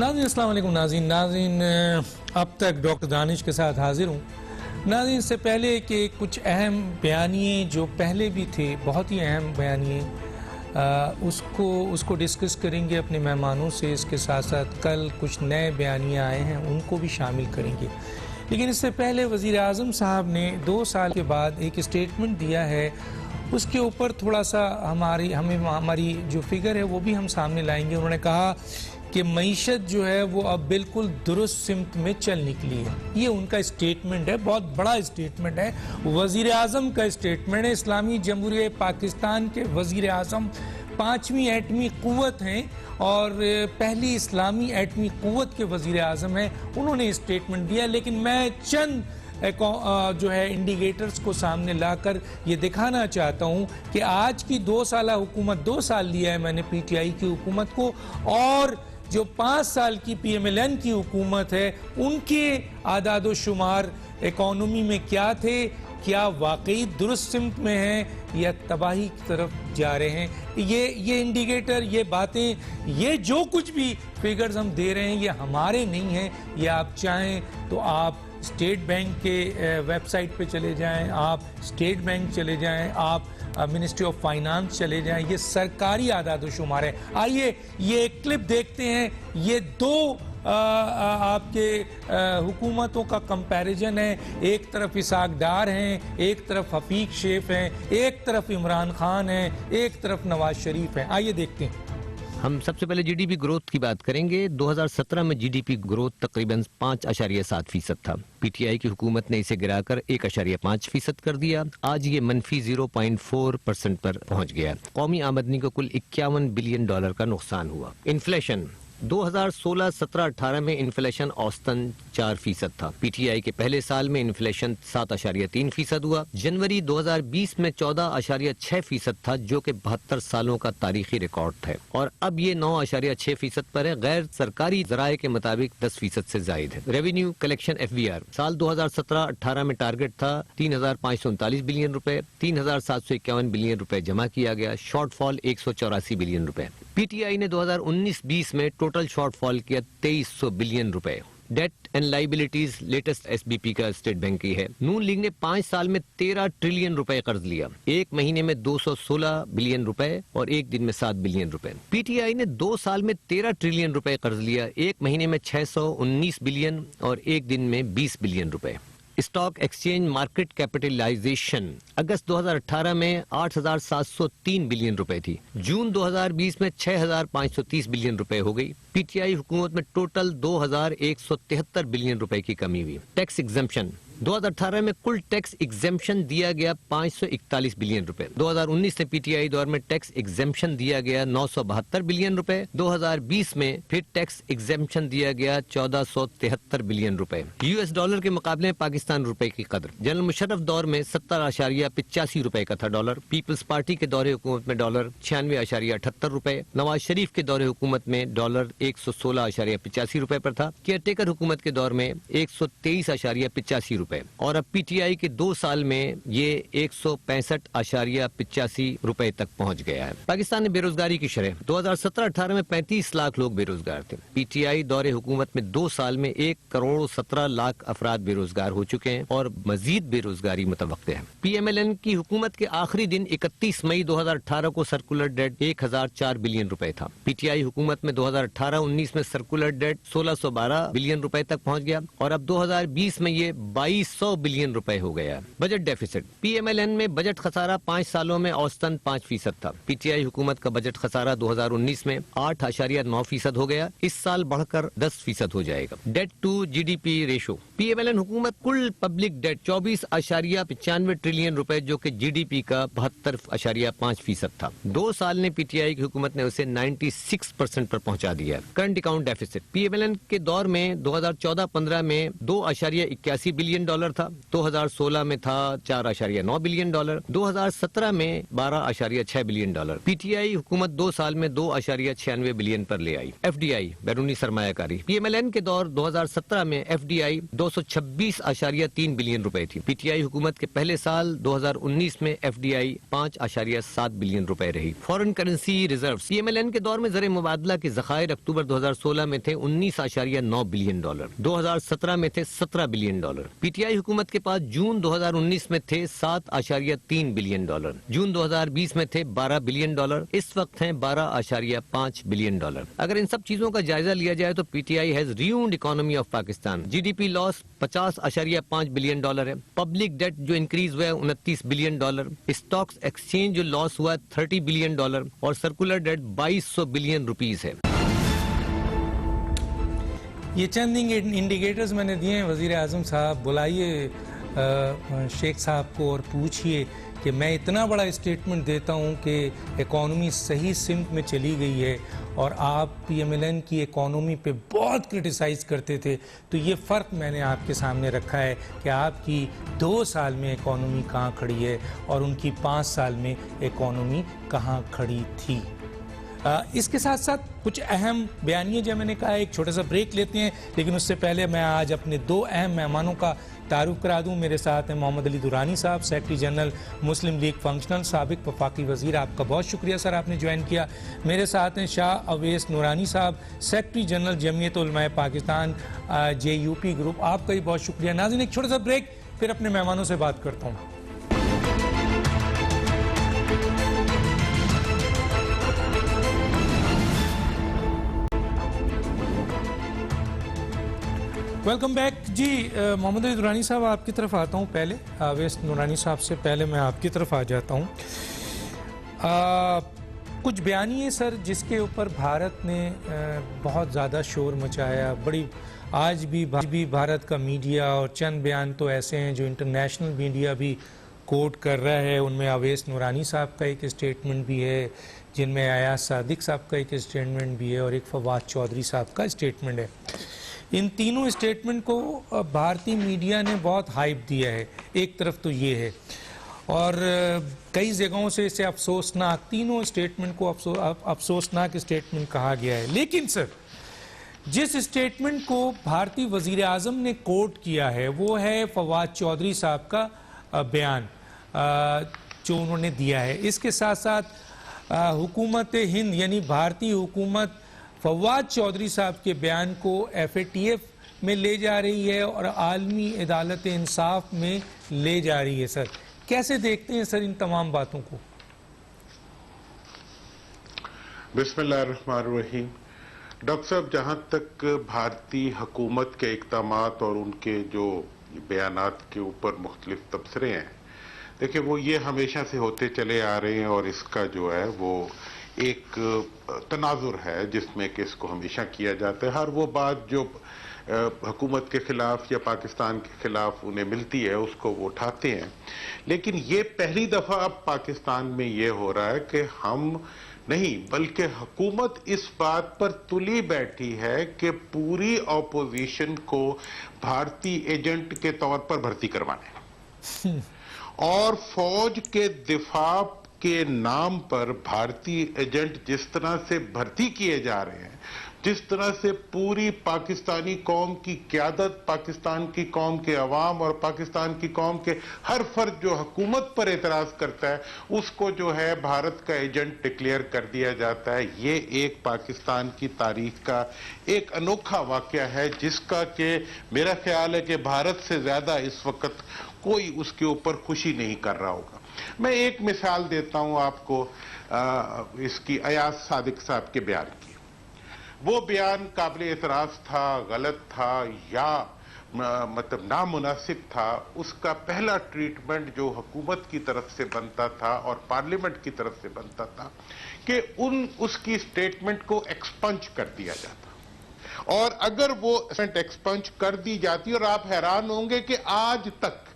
ناظرین السلام علیکم ناظرین اب تک ڈاکٹر دانش کے ساتھ حاضر ہوں. ناظرین اس سے پہلے کہ کچھ اہم بیانیے جو پہلے بھی تھے، بہت ہی اہم بیانیے، اس کو ڈسکس کریں گے اپنے مہمانوں سے. اس کے ساتھ ساتھ کل کچھ نئے بیانیے آئے ہیں، ان کو بھی شامل کریں گے. لیکن اس سے پہلے وزیر اعظم صاحب نے 2 سال کے بعد ایک اسٹیٹمنٹ دیا ہے. اس کے اوپر تھوڑا سا ہماری جو فگر ہے وہ بھی ہم سامنے لائیں گے. انہوں نے کہا کہ معیشت جو ہے وہ اب بالکل درست سمت میں چل نکلی ہے. یہ ان کا اسٹیٹمنٹ ہے، بہت بڑا اسٹیٹمنٹ ہے، وزیر اعظم کا اسٹیٹمنٹ ہے. اسلامی جمہوریہ پاکستان کے وزیر اعظم 5ویں ایٹمی قوت ہیں اور پہلی اسلامی ایٹمی قوت کے وزیر اعظم ہیں. انہوں نے اسٹیٹمنٹ دیا، لیکن میں چند جو ہے انڈیکیٹرز کو سامنے لا کر یہ دکھانا چاہتا ہوں کہ آج کی 2 سالہ حکومت، 2 سال لیا ہے میں نے پی ٹی آئی کی حکومت کو، اور جو 5 سال کی پی ایم ایل این کی حکومت ہے، ان کے اعداد و شمار اکانومی میں کیا تھے، کیا واقعی درست سمت میں ہیں یا تباہی کی طرف جا رہے ہیں. یہ انڈیکیٹر، یہ باتیں، یہ جو کچھ بھی فگرز ہم دے رہے ہیں یہ ہمارے نہیں ہیں. یہ آپ چاہیں تو آپ اسٹیٹ بینک کے ویب سائٹ پہ چلے جائیں، آپ اسٹیٹ بینک چلے جائیں، آپ منسٹری آف فائنانس چلے جائیں. یہ سرکاری اعداد و شمار ہے. آئیے یہ ایک کلپ دیکھتے ہیں. یہ 2 آپ کے حکومتوں کا کمپیریزن ہے. ایک طرف اسحاق ڈار ہیں، ایک طرف حفیظ شیخ ہیں، ایک طرف عمران خان ہیں، ایک طرف نواز شریف ہیں. آئیے دیکھتے ہیں. ہم سب سے پہلے جی ڈی پی گروتھ کی بات کریں گے. 2017 میں جی ڈی پی گروتھ تقریباً 5.7% تھا. پی ٹی آئی کی حکومت نے اسے گرا کر 1.5% کر دیا. آج یہ منفی 0.4% پر پہنچ گیا. قومی آمدنی کو کل $51 بلین کا نقصان ہوا. انفلیشن 2016-17-18 میں انفلیشن اوسطاً 4% تھا. پی ٹی آئی کے پہلے سال میں انفلیشن 7.3% ہوا. جنوری 2020 میں 14.6% تھا، جو کہ 72 سالوں کا تاریخی ریکارڈ ہے، اور اب یہ 9.6% پر ہے. غیر سرکاری ذرائع کے مطابق 10% سے زائد ہے. Revenue collection F B R سال 2017-18 میں ٹارگٹ تھا $3,539 بلین، $3,751 بلین جمع کیا گیا. Short fall $184 billion. P T I نے 2019-20 میں ٹوٹل شارٹ فال کیا $2,300 billion. Debt and liabilities latest S B P کا اسٹیٹ بینک کی ہے. نون لیگ نے 5 سال میں $13 ٹریلین قرض لیا. ایک مہینے میں $216 بلین اور ایک دن میں $7 بلین. پی ٹی آئی نے 2 سال میں $13 ٹریلین قرض لیا. ایک مہینے میں $619 بلین اور ایک دن میں $20 billion. Stock exchange market capitalization اگست 2018 میں $8,703 بلین تھی. جون 2020 میں $6,530 بلین ہو گئی. پی ٹی آئی حکومت میں ٹوٹل $2,173 بلین کی کمی ہوئی. ٹیکس ایگزمپشن 2018 میں کل ٹیکس ایگزمپشن دیا گیا $541 بلین. 2019 میں پی ٹی آئی دور میں ٹیکس ایگزمپشن دیا گیا $972 بلین. 2020 میں پھر ٹیکس ایگزمپشن دیا گیا $1,473 بلین. یو ایس ڈالر کے مقابلے میں پاکستان روپے کی قدر جنرل مشرف دور میں $70.85 کا تھا ڈالر. پیپلز پارٹی کے دور حکومت میں ڈالر $96.78. نواز شریف کے دور حکومت میں ڈالر $116.85 پر تھا. کیئر ٹیکر حکومت کے دور میں $123.85. اور اب پی ٹی آئی کے 2 سال میں یہ $165.85 تک پہنچ گیا ہے. پاکستان میں بے روزگاری کی شرح 2017-18 میں 35 لاکھ لوگ بے روزگار تھے. پی ٹی آئی دور حکومت میں 2 سال میں 1,17,00,000 افراد بے روزگار ہو چکے ہیں اور مزید بے روزگاری متوقع ہے. پی ایم ایل این کی حکومت کے آخری دن 31 مئی 2018 کو سرکولر ڈیٹ $1,004 بلین تھا. پی ٹی آئی حکومت میں 2018-19 میں سرکولر ڈیٹ $1,612 بلین تک پہنچ گیا اور اب 2020 میں یہ $2,200 بلین ہو گیا. Budget deficit P M L N میں بجٹ خسارہ 5 سالوں میں اوسطاً 5% تھا. پی ٹی آئی حکومت کا بجٹ خسارہ 2019 میں 8.9% ہو گیا. اس سال بڑھ کر 10% ہو جائے گا. Debt to G D P ratio P M L N حکومت کل پبلک ڈیٹ $24.95 ٹریلین جو کہ جی ڈی پی کا 72.5% تھا. 2 سال نے پی ٹی آئی کی حکومت نے اسے 96% پر پہنچا دیا. Current account deficit P M L N کے دور میں 2014-15 میں $2.81 بلین تھا. 2016 میں تھا $4.9 بلین. 2017 میں $12.6 بلین. پی ٹی آئی حکومت 2 سال میں $2.96 بلین پر لے آئی. ایف ڈی آئی بیرونی سرمایہ کاری پی ایم ایل این کے دور 2017 میں ایف ڈی آئی 926.3 بلین روپے تھی. پی ٹی آئی حکومت کے پہلے سال 2019 میں ایف ڈی آئی 5.7 بلین روپے رہی. Foreign currency reserves C M L N کے دور میں زر مبادلہ کے ذخائر اکتوبر 2016 میں تھے 19.9 بلین ڈالر, 2017 میں تھے 17 بلین ڈالر. پی ٹی آئی حکومت کے پاس جون 2019 میں تھے 7.3 بلین ڈالر, جون 2020 میں تھے 12 بلین ڈالر, اس وقت ہیں 12.5 بلین ڈالر. اگر ان سب چیزوں کا جائزہ لیا جائے تو P T I has ruined economy of Pakistan. G D P loss 50.5 billion dollar ہے, پبلک ڈیٹ جو انکریز ہوا ہے 29 بلین ڈالر, اسٹاکس ایکسچینج جو لاس ہوا ہے 30 بلین ڈالر, اور سرکولر ڈیٹ 2200 بلین روپیز ہے. یہ چند انڈیکیٹرز میں نے دیے ہیں. وزیر اعظم صاحب بلائیے شیخ صاحب کو اور پوچھئے کہ میں اتنا بڑا اسٹیٹمنٹ دیتا ہوں کہ اکانومی صحیح سمت میں چلی گئی ہے اور آپ پی ایم ایل این کی اکانومی پہ بہت کرٹیسائز کرتے تھے, تو یہ فرق میں نے آپ کے سامنے رکھا ہے کہ آپ کی 2 سال میں اکانومی کہاں کھڑی ہے اور ان کی 5 سال میں اکانومی کہاں کھڑی تھی. اس کے ساتھ ساتھ کچھ اہم بیانیے جو میں نے کہا ایک چھوٹا سا بریک لیتے ہیں, لیکن اس سے پہلے میں آج اپنے 2 اہم مہمانوں کا تعارف کرا دوں. میرے ساتھ ہیں محمد علی درانی صاحب, سیکرٹری جنرل مسلم لیگ فنکشنل, سابق وفاقی وزیر. آپ کا بہت شکریہ سر, آپ نے جوائن کیا. میرے ساتھ ہیں شاہ اویس نورانی صاحب, سیکرٹری جنرل جمعیت علماء پاکستان جے یو پی گروپ. آپ کا بھی بہت شکریہ. ناظرین ایک چھوٹا سا بریک, پھر اپنے مہمانوں سے بات کرتا ہوں. Welcome back. جی محمد علی درانی صاحب آپ کی طرف آتا ہوں. پہلے اویس نورانی صاحب سے پہلے میں آپ کی طرف آ جاتا ہوں. کچھ بیانیے سر جس کے اوپر بھارت نے بہت زیادہ شور مچایا, بڑی آج بھی بھارت کا میڈیا, اور چند بیان تو ایسے ہیں جو انٹرنیشنل میڈیا بھی کوٹ کر رہا ہے. ان میں اویس نورانی صاحب کا ایک اسٹیٹمنٹ بھی ہے, جن میں ایاز صادق صاحب کا ایک اسٹیٹمنٹ بھی ہے, اور ایک فواد چودھری صاحب کا اسٹیٹمنٹ ہے. ان تینوں اسٹیٹمنٹ کو بھارتی میڈیا نے بہت ہائپ دیا ہے. ایک طرف تو یہ ہے, اور کئی جگہوں سے اسے افسوسناک, تینوں اسٹیٹمنٹ کو افسوسناک اسٹیٹمنٹ کہا گیا ہے. لیکن سر جس اسٹیٹمنٹ کو بھارتی وزیر اعظم نے کوٹ کیا ہے وہ ہے فواد چودھری صاحب کا بیان جو انہوں نے دیا ہے. اس کے ساتھ ساتھ حکومت ہند یعنی بھارتی حکومت فواد چودھری صاحب کے بیان کو ایف اے ٹی ایف میں لے جا رہی ہے اور عالمی عدالت انصاف میں لے جا رہی ہے. سر کیسے دیکھتے ہیں سر ان تمام باتوں کو؟ بسم اللہ الرحمن الرحیم. ڈاکٹر صاحب, جہاں تک بھارتی حکومت کے اقدامات اور ان کے جو بیانات کے اوپر مختلف تبصرے ہیں, دیکھیں وہ یہ ہمیشہ سے ہوتے چلے آ رہے ہیں, اور اس کا جو ہے وہ ایک تناظر ہے جس میں کہ اس کو ہمیشہ کیا جاتا ہے. ہر وہ بات جو حکومت کے خلاف یا پاکستان کے خلاف انہیں ملتی ہے اس کو وہ اٹھاتے ہیں. لیکن یہ پہلی دفعہ اب پاکستان میں یہ ہو رہا ہے کہ ہم نہیں بلکہ حکومت اس بات پر تلی بیٹھی ہے کہ پوری اپوزیشن کو بھارتی ایجنٹ کے طور پر بھرتی کروانے, اور فوج کے دفاع کے نام پر بھارتی ایجنٹ جس طرح سے بھرتی کیے جا رہے ہیں, جس طرح سے پوری پاکستانی قوم کی قیادت, پاکستان کی قوم کے عوام اور پاکستان کی قوم کے ہر فرد جو حکومت پر اعتراض کرتا ہے اس کو جو ہے بھارت کا ایجنٹ ڈکلیئر کر دیا جاتا ہے, یہ ایک پاکستان کی تاریخ کا ایک انوکھا واقعہ ہے جس کا کہ میرا خیال ہے کہ بھارت سے زیادہ اس وقت کوئی اس کے اوپر خوشی نہیں کر رہا ہوگا. میں ایک مثال دیتا ہوں آپ کو اس کی, ایاز صادق صاحب کے بیان کی. وہ بیان قابل اعتراض تھا, غلط تھا یا مطلب نامناسب تھا. اس کا پہلا ٹریٹمنٹ جو حکومت کی طرف سے بنتا تھا اور پارلیمنٹ کی طرف سے بنتا تھا کہ اس کی سٹیٹمنٹ کو ایکسپنج کر دیا جاتا, اور اگر وہ ایکسپنج کر دی جاتی, اور آپ حیران ہوں گے کہ آج تک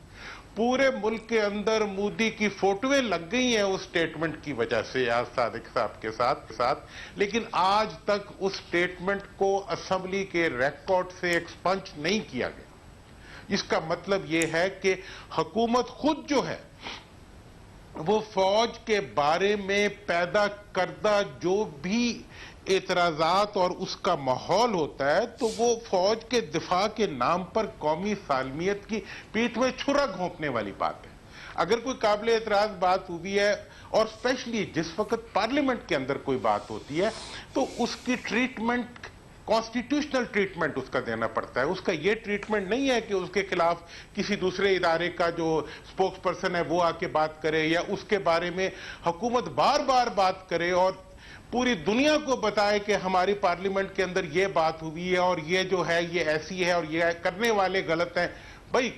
پورے ملک کے اندر مودی کی فوٹویں لگ گئی ہیں اس سٹیٹمنٹ کی وجہ سے ایاز صادق صاحب کے ساتھ, لیکن آج تک اس سٹیٹمنٹ کو اسمبلی کے ریکارڈ سے ایکسپنج نہیں کیا گیا. اس کا مطلب یہ ہے کہ حکومت خود جو ہے وہ فوج کے بارے میں پیدا کردہ جو بھی اعتراضات اور اس کا ماحول ہوتا ہے تو وہ فوج کے دفاع کے نام پر قومی سالمیت کی پیٹھ میں چھرا گھونپنے والی بات ہے. اگر کوئی قابل اعتراض بات ہوئی ہے اور اسپیشلی جس وقت پارلیمنٹ کے اندر کوئی بات ہوتی ہے تو اس کی ٹریٹمنٹ کانسٹیٹیوشنل ٹریٹمنٹ اس کا دینا پڑتا ہے. اس کا یہ ٹریٹمنٹ نہیں ہے کہ اس کے خلاف کسی دوسرے ادارے کا جو سپوکس پرسن ہے وہ آ کے بات کرے یا اس کے بارے میں حکومت بار بار بات کرے اور پوری دنیا کو بتائے کہ ہماری پارلیمنٹ کے اندر یہ بات ہوئی ہے اور یہ جو ہے یہ ایسی ہے اور یہ کرنے والے غلط ہیں. بھائی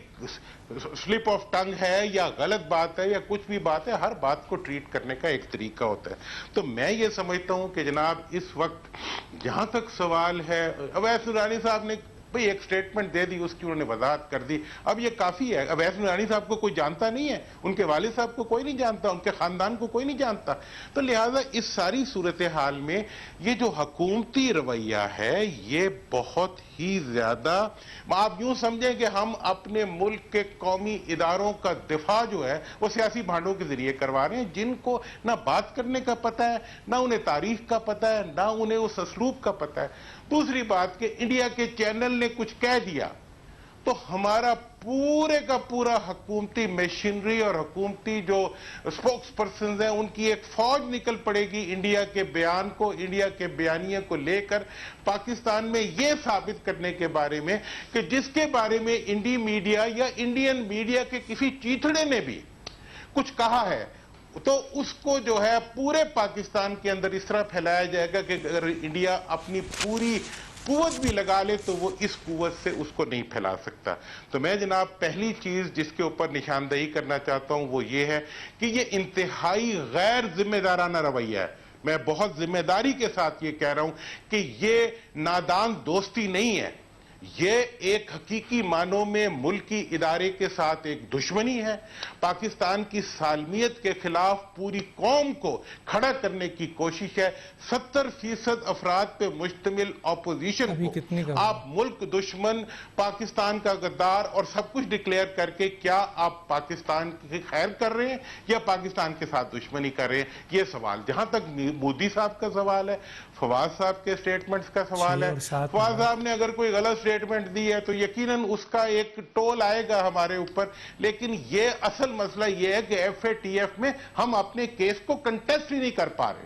سلپ آف ٹنگ ہے یا غلط بات ہے یا کچھ بھی بات ہے، ہر بات کو ٹریٹ کرنے کا ایک طریقہ ہوتا ہے. تو میں یہ سمجھتا ہوں کہ جناب اس وقت جہاں تک سوال ہے، اویس نورانی صاحب نے بھئی ایک سٹیٹمنٹ دے دی، اس کی انہوں نے وضاحت کر دی، اب یہ کافی ہے. اویس نورانی صاحب کو کوئی جانتا نہیں ہے، ان کے والد صاحب کو کوئی نہیں جانتا، ان کے خاندان کو کوئی نہیں جانتا. تو لہٰذا اس ساری صورتحال میں یہ جو حکومتی رویہ ہے یہ بہت ہی زیادہ، آپ یوں سمجھیں کہ ہم اپنے ملک کے قومی اداروں کا دفاع جو ہے وہ سیاسی بھانڈوں کے ذریعے کروا رہے ہیں، جن کو نہ بات کرنے کا پتہ ہے، نہ انہیں تاریخ کا پتہ ہے، نہ انہیں اس اسلوب کا پتہ ہے. دوسری بات کہ انڈیا کے چینل نے کچھ کہہ دیا تو ہمارا پورے کا پورا حکومتی میشنری اور حکومتی جو سپوکس پرسنز ہیں ان کی ایک فوج نکل پڑے گی انڈیا کے بیان کو، انڈیا کے بیانیے کو لے کر پاکستان میں یہ ثابت کرنے کے بارے میں کہ جس کے بارے میں انڈی میڈیا یا انڈین میڈیا کے کسی چیتڑے نے بھی کچھ کہا ہے تو اس کو جو ہے پورے پاکستان کے اندر اس طرح پھیلایا جائے گا کہ اگر انڈیا اپنی پوری قوت بھی لگا لے تو وہ اس قوت سے اس کو نہیں پھیلا سکتا. تو میں جناب پہلی چیز جس کے اوپر نشاندہی کرنا چاہتا ہوں وہ یہ ہے کہ یہ انتہائی غیر ذمہ دارانہ رویہ ہے. میں بہت ذمہ داری کے ساتھ یہ کہہ رہا ہوں کہ یہ نادان دوستی نہیں ہے، یہ ایک حقیقی معنوں میں ملکی ادارے کے ساتھ ایک دشمنی ہے. پاکستان کی سالمیت کے خلاف پوری قوم کو کھڑا کرنے کی کوشش ہے. 70% افراد پہ مشتمل اپوزیشن کو آپ ملک دشمن، پاکستان کا غدار اور سب کچھ ڈکلیئر کر کے کیا آپ پاکستان کی خیر کر رہے ہیں یا پاکستان کے ساتھ دشمنی کر رہے ہیں؟ یہ سوال جہاں تک مودی صاحب کا سوال ہے، فواز صاحب کے سٹیٹمنٹس کا سوال ہے. فواز صاحب نے اگر کوئی غلط سٹیٹمنٹ دی ہے تو یقیناً اس کا ایک ٹول آئے گا ہمارے اوپر، لیکن یہ اصل مسئلہ یہ ہے کہ ایف اے ٹی ایف میں ہم اپنے کیس کو کنٹیسٹ ہی نہیں کر پا رہے.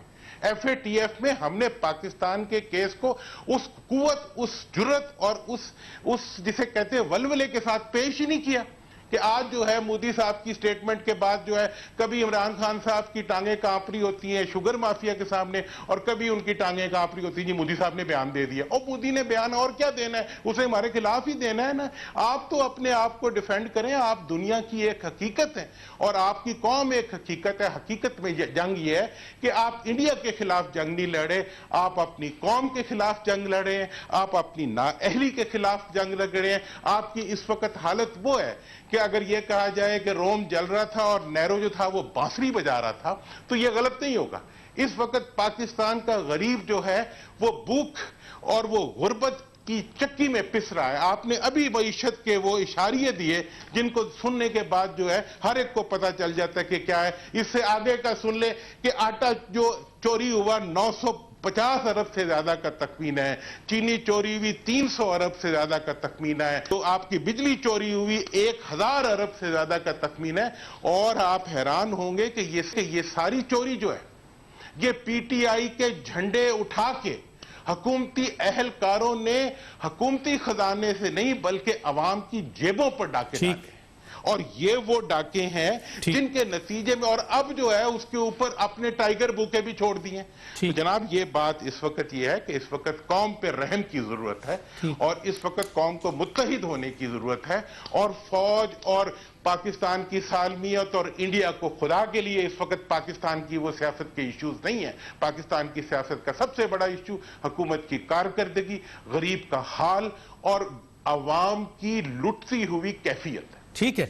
ایف اے ٹی ایف میں ہم نے پاکستان کے کیس کو اس قوت، اس جرت اور اس جسے کہتے ہیں ولولے کے ساتھ پیش ہی نہیں کیا کہ آج جو ہے مودی صاحب کی سٹیٹمنٹ کے بعد جو ہے کبھی عمران خان صاحب کی ٹانگیں کانپ رہی ہوتی ہیں شوگر مافیا کے سامنے اور کبھی ان کی ٹانگیں کانپ رہی ہوتی ہیں جی مودی صاحب نے بیان دے دیا. اور مودی نے بیان اور کیا دینا ہے، اسے ہمارے خلاف ہی دینا ہے نا. آپ تو اپنے آپ کو ڈیفینڈ کریں، آپ دنیا کی ایک حقیقت ہیں اور آپ کی قوم ایک حقیقت ہے. حقیقت میں جنگ یہ ہے کہ آپ انڈیا کے خلاف جنگ نہیں لڑے، آپ اپنی قوم کے خلاف جنگ لڑے ہیں، آپ اپنی نااہلی کے خلاف جنگ لڑے ہیں. آپ کی اس وقت حالت وہ ہے کہ اگر یہ کہا جائے کہ روم جل رہا تھا اور نیرو جو تھا وہ بانسری بجا رہا تھا تو یہ غلط نہیں ہوگا. اس وقت پاکستان کا غریب جو ہے وہ بھوک اور وہ غربت کی چکی میں پس رہا ہے. آپ نے ابھی معیشت کے وہ اشاریے دیے جن کو سننے کے بعد جو ہے ہر ایک کو پتا چل جاتا ہے کہ کیا ہے. اس سے آگے کا سن لے کہ آٹا جو چوری ہوا 950 ارب سے زیادہ کا تخمینہ ہے، چینی چوری ہوئی 300 ارب سے زیادہ کا تخمینہ ہے، تو آپ کی بجلی چوری ہوئی 1000 ارب سے زیادہ کا تخمینہ ہے. اور آپ حیران ہوں گے کہ یہ ساری چوری جو ہے یہ پی ٹی آئی کے جھنڈے اٹھا کے حکومتی اہلکاروں نے حکومتی خزانے سے نہیں بلکہ عوام کی جیبوں پر ڈاکے ڈالے. اور یہ وہ ڈاکے ہیں جن کے نتیجے میں اور اب جو ہے اس کے اوپر اپنے ٹائیگر بوکے بھی چھوڑ دیے ہیں. تو جناب یہ بات اس وقت یہ ہے کہ اس وقت قوم پہ رحم کی ضرورت ہے اور اس وقت قوم کو متحد ہونے کی ضرورت ہے. اور فوج اور پاکستان کی سالمیت اور انڈیا کو خدا کے لیے اس وقت پاکستان کی وہ سیاست کے ایشوز نہیں ہیں. پاکستان کی سیاست کا سب سے بڑا ایشو حکومت کی کارکردگی، غریب کا حال اور عوام کی لٹتی ہوئی کیفیت ہے. ٹھیک ہے،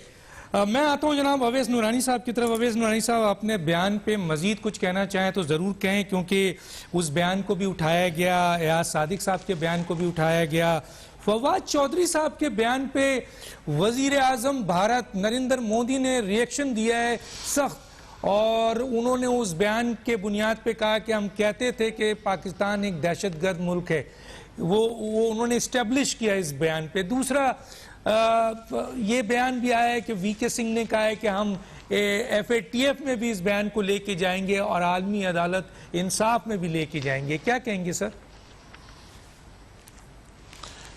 میں آتا ہوں جناب اویس نورانی صاحب کی طرف. اویس نورانی صاحب اپنے بیان پہ مزید کچھ کہنا چاہیں تو ضرور کہیں، کیونکہ اس بیان کو بھی اٹھایا گیا، ایاز صادق صاحب کے بیان کو بھی اٹھایا گیا، فواد چودھری صاحب کے بیان پہ وزیر اعظم بھارت نریندر مودی نے ریئیکشن دیا ہے سخت. اور انہوں نے اس بیان کے بنیاد پہ کہا کہ ہم کہتے تھے کہ پاکستان ایک دہشت گرد ملک ہے، وہ انہوں نے اسٹیبلش کیا اس بیان پہ. دوسرا یہ بیان بھی آیا ہے کہ وی کے سنگھ نے کہا ہے کہ ہم ایف اے ٹی ایف میں بھی اس بیان کو لے کے جائیں گے اور عالمی عدالت انصاف میں بھی لے کے جائیں گے. کیا کہیں گے سر؟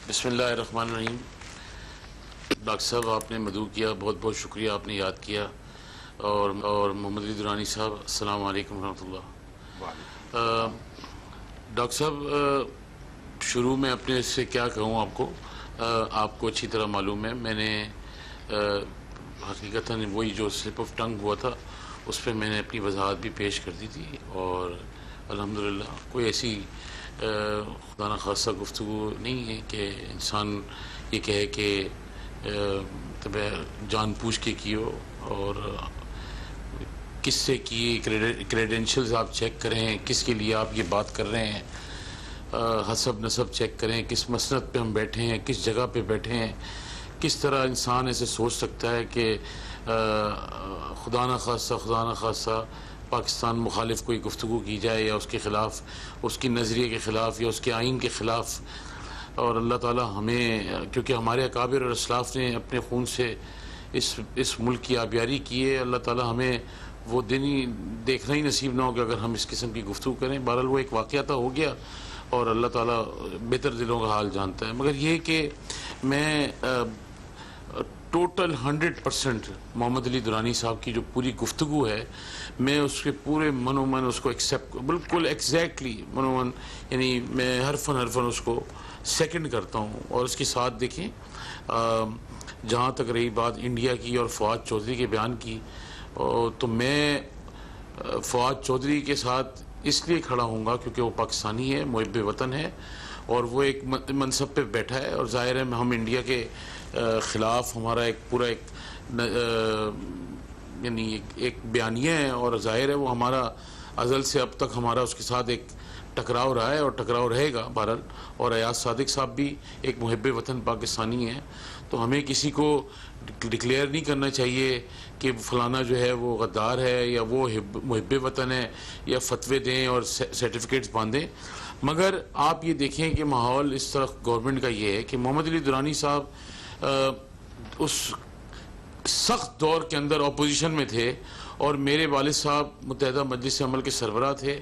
بسم اللہ الرحمن الرحیم. ڈاکٹر صاحب آپ نے مدعو کیا، بہت بہت شکریہ، آپ نے یاد کیا. اور محمد علی درانی صاحب السلام علیکم ورحمۃ اللہ. ڈاکٹر صاحب شروع میں اپنے سے کیا کہوں آپ کو اچھی طرح معلوم ہے. میں نے حقیقتاً وہی جو سلپ آف ٹنگ ہوا تھا اس پہ میں نے اپنی وضاحت بھی پیش کر دی تھی، اور الحمدللہ کوئی ایسی خدا نخواستہ گفتگو نہیں ہے کہ انسان یہ کہے کہ جان پوچھ کے کیو، اور کس سے کی کریڈینشلز آپ چیک کریں، کس کے لیے آپ یہ بات کر رہے ہیں، حسب نسب چیک کریں، کس مسند پہ ہم بیٹھے ہیں، کس جگہ پہ بیٹھے ہیں. کس طرح انسان ایسے سوچ سکتا ہے کہ خدا نخواستہ پاکستان مخالف کوئی گفتگو کی جائے، یا اس کے خلاف، اس کی نظریے کے خلاف، یا اس کے آئین کے خلاف. اور اللہ تعالیٰ ہمیں، کیونکہ ہمارے اکابر اور اسلاف نے اپنے خون سے اس ملک کی آبیاری کی ہے، اللہ تعالیٰ ہمیں وہ دن ہی دیکھنا ہی نصیب نہ ہو کہ اگر ہم اس قسم کی گفتگو کریں. بہرحال وہ ایک واقعہ تو ہو گیا، اور اللہ تعالیٰ بہتر دلوں کا حال جانتا ہے. مگر یہ کہ میں ٹوٹل 100% محمد علی درانی صاحب کی جو پوری گفتگو ہے، میں اس کے پورے من و من اس کو ایکسیپٹ، بالکل ایگزیکٹلی من و من، یعنی میں حرفاً اس کو سیکنڈ کرتا ہوں. اور اس کے ساتھ دیکھیں، جہاں تک رہی بات انڈیا کی اور فواد چودھری کے بیان کی، تو میں فواد چودھری کے ساتھ اس لیے کھڑا ہوں گا کیونکہ وہ پاکستانی ہے، محب وطن ہے، اور وہ ایک منصب پہ بیٹھا ہے. اور ظاہر ہے ہم انڈیا کے خلاف ہمارا ایک پورا یعنی ایک بیانیہ ہے، اور ظاہر ہے وہ ہمارا ازل سے اب تک ہمارا اس کے ساتھ ایک ٹکراؤ رہا ہے اور ٹکراؤ رہے گا بہرحال. اور ایاز صادق صاحب بھی ایک محب وطن پاکستانی ہیں، تو ہمیں کسی کو ڈکلیئر نہیں کرنا چاہیے کہ فلانا جو ہے وہ غدار ہے یا وہ محب وطن ہے، یا فتوے دیں اور سرٹیفکیٹس باندھیں. مگر آپ یہ دیکھیں کہ ماحول اس طرح گورنمنٹ کا یہ ہے کہ محمد علی درانی صاحب اس سخت دور کے اندر اپوزیشن میں تھے، اور میرے والد صاحب متحدہ مجلس عمل کے سربراہ تھے،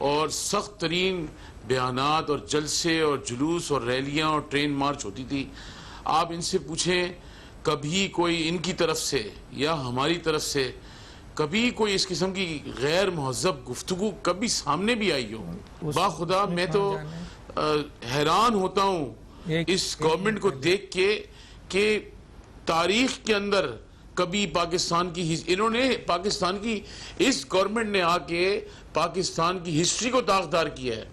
اور سخت ترین بیانات اور جلسے اور جلوس اور ریلیاں اور ٹرین مارچ ہوتی تھی. آپ ان سے پوچھیں کبھی کوئی ان کی طرف سے یا ہماری طرف سے کبھی کوئی اس قسم کی غیر مہذب گفتگو کبھی سامنے بھی آئی ہو؟ باخدا میں تو حیران ہوتا ہوں اس گورنمنٹ کو دیکھ کے کہ تاریخ کے اندر کبھی پاکستان کی، انہوں نے پاکستان کی، اس گورنمنٹ نے آ کے پاکستان کی ہسٹری کو داغدار کیا ہے.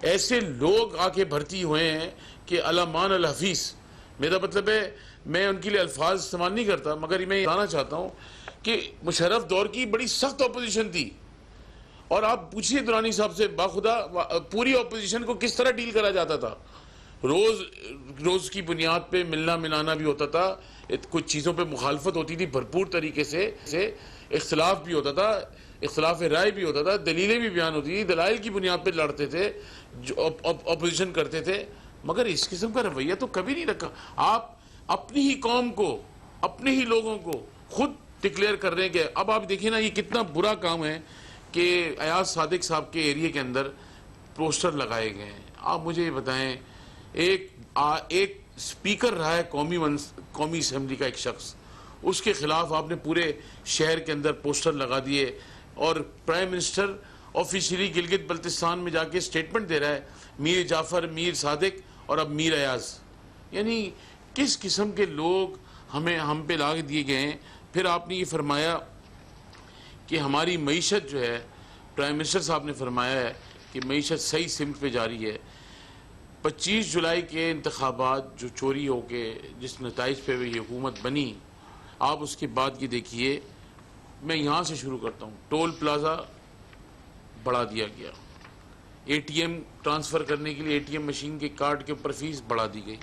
ایسے لوگ آ کے بھرتی ہوئے ہیں کہ علامان الحفیظ، میرا مطلب ہے میں ان کے لیے الفاظ استعمال نہیں کرتا، مگر میں یہ بتانا چاہتا ہوں کہ مشرف دور کی بڑی سخت اپوزیشن تھی. اور آپ پوچھئے درانی صاحب سے، باخدا پوری اپوزیشن کو کس طرح ڈیل کرا جاتا تھا. روز کی بنیاد پہ ملنا ملانا بھی ہوتا تھا، کچھ چیزوں پہ مخالفت ہوتی تھی بھرپور طریقے سے، اختلاف بھی ہوتا تھا، اختلاف رائے بھی ہوتا تھا، دلیلیں بھی بیان ہوتی تھی، دلائل کی بنیاد پہ لڑتے تھے، اپوزیشن کرتے تھے. مگر اس قسم کا رویہ تو کبھی نہیں رکھا. آپ اپنی ہی قوم کو، اپنے ہی لوگوں کو خود ڈکلیئر کر رہے ہیں کہ اب آپ دیکھیں نا یہ کتنا برا کام ہے کہ ایاز صادق صاحب کے ایریے کے اندر پوسٹر لگائے گئے ہیں. آپ مجھے یہ بتائیں، ایک سپیکر رہا ہے قومی اسمبلی کا ایک شخص، اس کے خلاف آپ نے پورے شہر کے اندر پوسٹر لگا دیے، اور prime minister officially Gilgit Baltistan میں جا کے سٹیٹمنٹ دے رہا ہے، میر جعفر، میر صادق اور اب میر ایاز. یعنی کس قسم کے لوگ ہم پہ لاگ دیے گئے ہیں. پھر آپ نے یہ فرمایا کہ ہماری معیشت جو ہے، پرائم منسٹر صاحب نے فرمایا ہے کہ معیشت صحیح سمت پہ جاری ہے. 25 جولائی کے انتخابات جو چوری ہو کے جس نتائج پہ یہ حکومت بنی، آپ اس کے بعد یہ دیکھیے. میں یہاں سے شروع کرتا ہوں. ٹول پلازا بڑھا دیا گیا، اے ٹی ایم ٹرانسفر کرنے کے لیے اے ٹی ایم مشین کے کارڈ کے اوپر فیس بڑھا دی گئی.